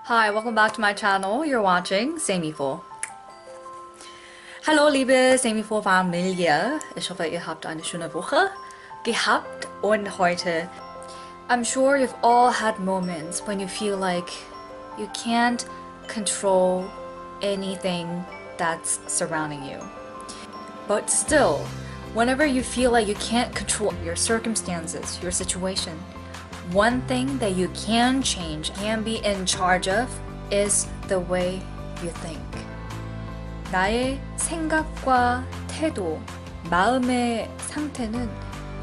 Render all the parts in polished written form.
Hi, welcome back to my channel. You're watching Saemiful. Hallo liebe Saemiful Familie. Ich hoffe, ihr habt eine schöne Woche gehabt und heute. I'm sure you've all had moments when you feel like you can't control anything that's surrounding you. But still, whenever you feel like you can't control your circumstances, your situation, one thing that you can change, can be in charge of, is the way you think. 나의 생각과 태도, 마음의 상태는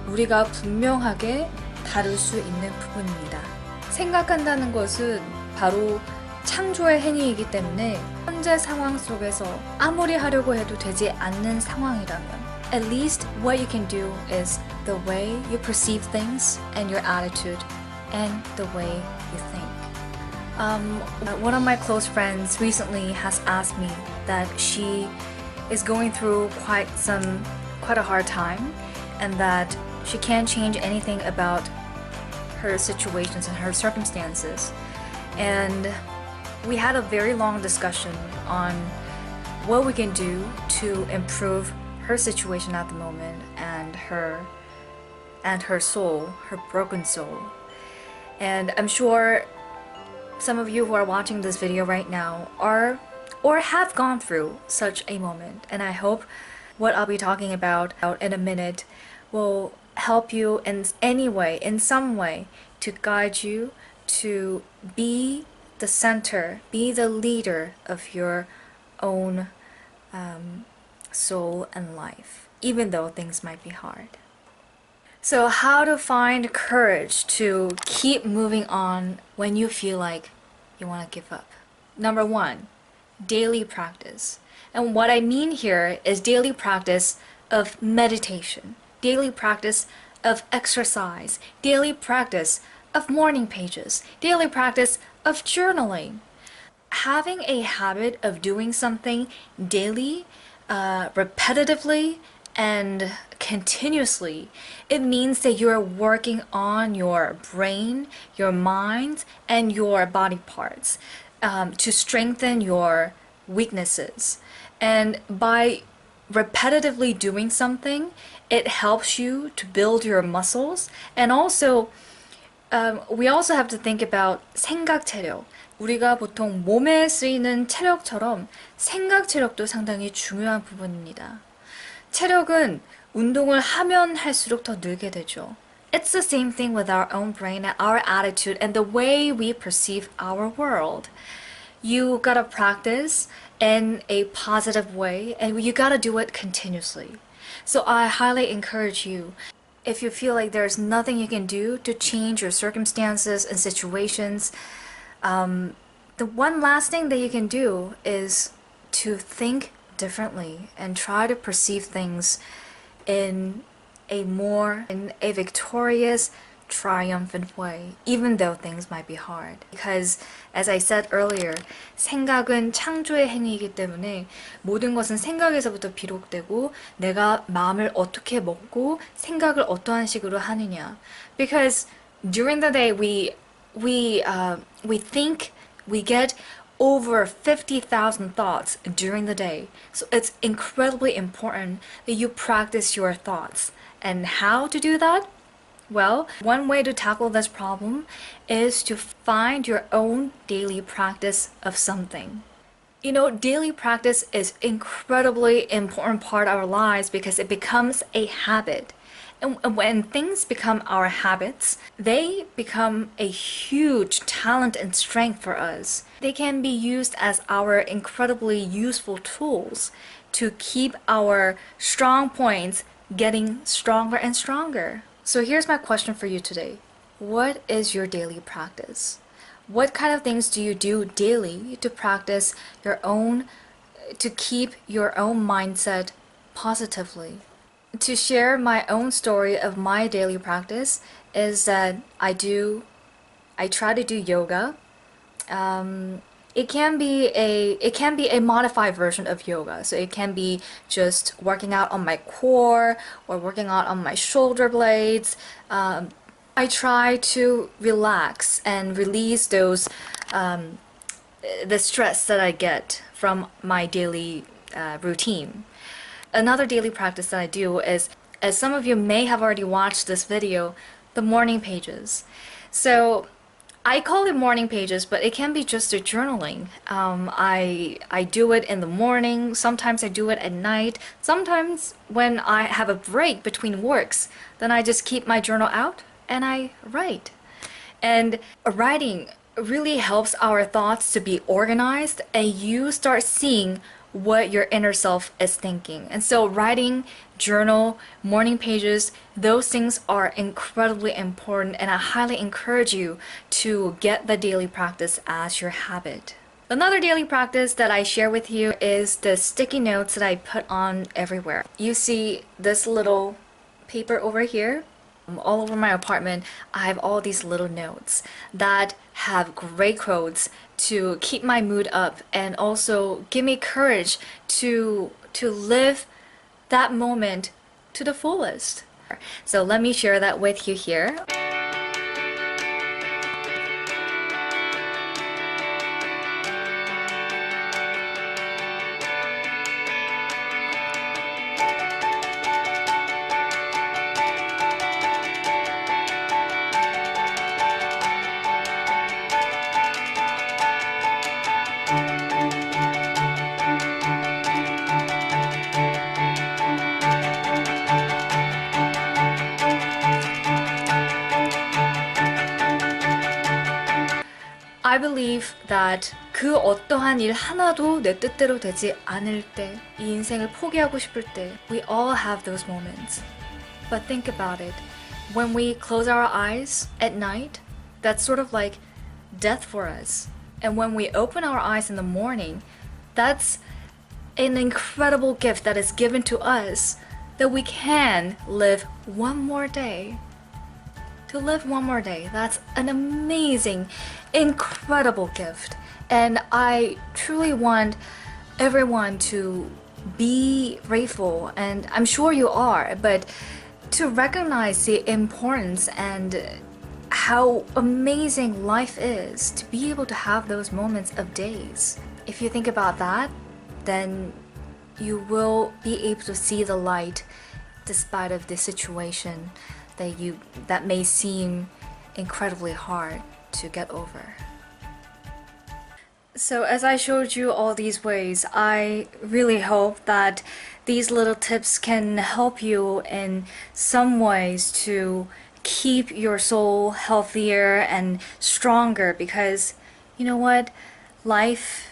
우리가 분명하게 다룰 수 있는 부분입니다. 생각한다는 것은 바로 창조의 행위이기 때문에 현재 상황 속에서 아무리 하려고 해도 되지 않는 상황이라면 at least what you can do is the way you perceive things and your attitude and the way you think. One of my close friends recently has asked me that she is going through quite a hard time and that she can't change anything about her situations and her circumstances. And we had a very long discussion on what we can do to improve her situation at the moment and her soul, her broken soul. And I'm sure some of you who are watching this video right now are or have gone through such a moment, and I hope what I'll be talking about in a minute will help you in any way, in some way, to guide you to be the center, be the leader of your own soul and life, even though things might be hard. So how to find courage to keep moving on when you feel like you want to give up? Number one, daily practice. And what I mean here is daily practice of meditation, daily practice of exercise, daily practice of morning pages, daily practice of journaling. Having a habit of doing something daily, repetitively, and continuously, it means that you're working on your brain, your mind, and your body parts to strengthen your weaknesses. And by repetitively doing something, it helps you to build your muscles. And also, we also have to think about 생각 체력. 우리가 보통 몸에 쓰이는 체력처럼 생각 체력도 상당히 중요한 부분입니다. 체력은 운동을 하면 할수록 더 늘게 되죠. It's the same thing with our own brain and our attitude and the way we perceive our world. You gotta practice in a positive way and you gotta do it continuously. So I highly encourage you, if you feel like there's nothing you can do to change your circumstances and situations, the one last thing that you can do is to think differently and try to perceive things in a victorious, triumphant way, even though things might be hard. Because as I said earlier, 생각은 창조의 행위이기 때문에 모든 것은 생각에서부터 비롯되고 내가 마음을 어떻게 먹고 생각을 어떠한 식으로 하느냐. Because during the day we think, we get over 50,000 thoughts during the day. So it's incredibly important that you practice your thoughts. And how to do that? Well, one way to tackle this problem is to find your own daily practice of something. You know, daily practice is incredibly important part of our lives because it becomes a habit. And when things become our habits, they become a huge talent and strength for us. They can be used as our incredibly useful tools to keep our strong points getting stronger and stronger. So here's my question for you today. What is your daily practice? What kind of things do you do daily to practice your own, to keep your own mindset positively? To share my own story of my daily practice is that I try to do yoga. It can be a modified version of yoga. So it can be just working out on my core or working out on my shoulder blades. I try to relax and release those the stress that I get from my daily routine. Another daily practice that I do is, as some of you may have already watched this video, the morning pages. So I call it morning pages, but it can be just a journaling. I do it in the morning, sometimes I do it at night, sometimes when I have a break between works, then I just keep my journal out and I write. And writing really helps our thoughts to be organized, and you start seeing what your inner self is thinking. And so writing, journal, morning pages, those things are incredibly important, and I highly encourage you to get the daily practice as your habit. Another daily practice that I share with you is the sticky notes that I put on everywhere. You see this little paper over here? All over my apartment, I have all these little notes that have great quotes to keep my mood up and also give me courage to live that moment to the fullest. So let me share that with you here. I believe that 그 어떠한 일 하나도 내 뜻대로 되지 않을 때, 이 인생을 포기하고 싶을 때, we all have those moments. But think about it. When we close our eyes at night, that's sort of like death for us. And when we open our eyes in the morning, that's an incredible gift that is given to us that we can live one more day. To live one more day, that's an amazing, incredible gift. And I truly want everyone to be grateful, and I'm sure you are, but to recognize the importance and how amazing life is to be able to have those moments of days. If you think about that, then you will be able to see the light despite of the situation that may seem incredibly hard to get over. So as I showed you all these ways, I really hope that these little tips can help you in some ways to keep your soul healthier and stronger, because you know what? Life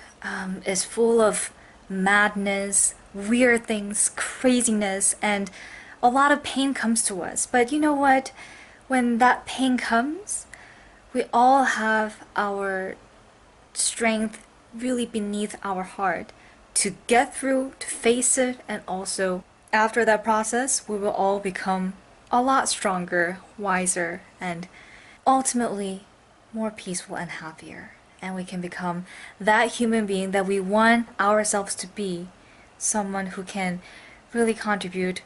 is full of madness, weird things, craziness, and a lot of pain comes to us. But you know what? When that pain comes, we all have our strength really beneath our heart to get through, to face it, and also after that process, we will all become a lot stronger, wiser, and ultimately more peaceful and happier. And we can become that human being that we want ourselves to be, someone who can really contribute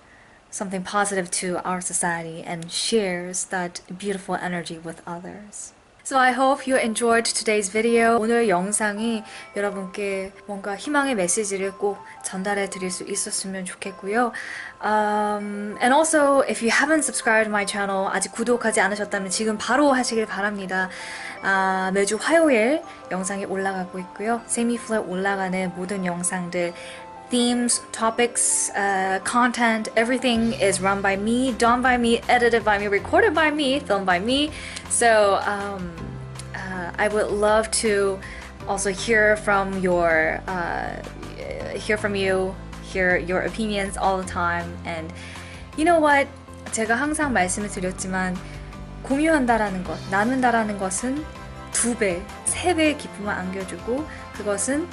something positive to our society and shares that beautiful energy with others. So I hope you enjoyed today's video. 오늘 영상이 여러분께 뭔가 희망의 메시지를 꼭 전달해 드릴 수 있었으면 좋겠고요. And also, if you haven't subscribed to my channel, 아직 구독하지 않으셨다면 지금 바로 하시길 바랍니다. 매주 화요일 영상이 올라가고 있고요. 세미풀에 올라가는 모든 영상들, themes, topics, content, everything is run by me, done by me, edited by me, recorded by me, filmed by me. So I would love to also hear from you, hear your opinions all the time. And you know what? 제가 항상 말씀을 드렸지만 공유한다라는 것, 나눈다라는 것은 2배, 3배의 기쁨을 안겨주고, 그것은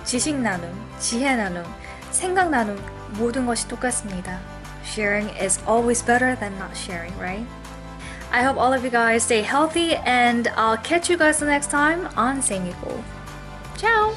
지식 나눔, 지혜 나눔, 생각 나눔, 모든 것이 똑같습니다. Sharing is always better than not sharing, right? I hope all of you guys stay healthy, and I'll catch you guys the next time on Saemiful. Ciao!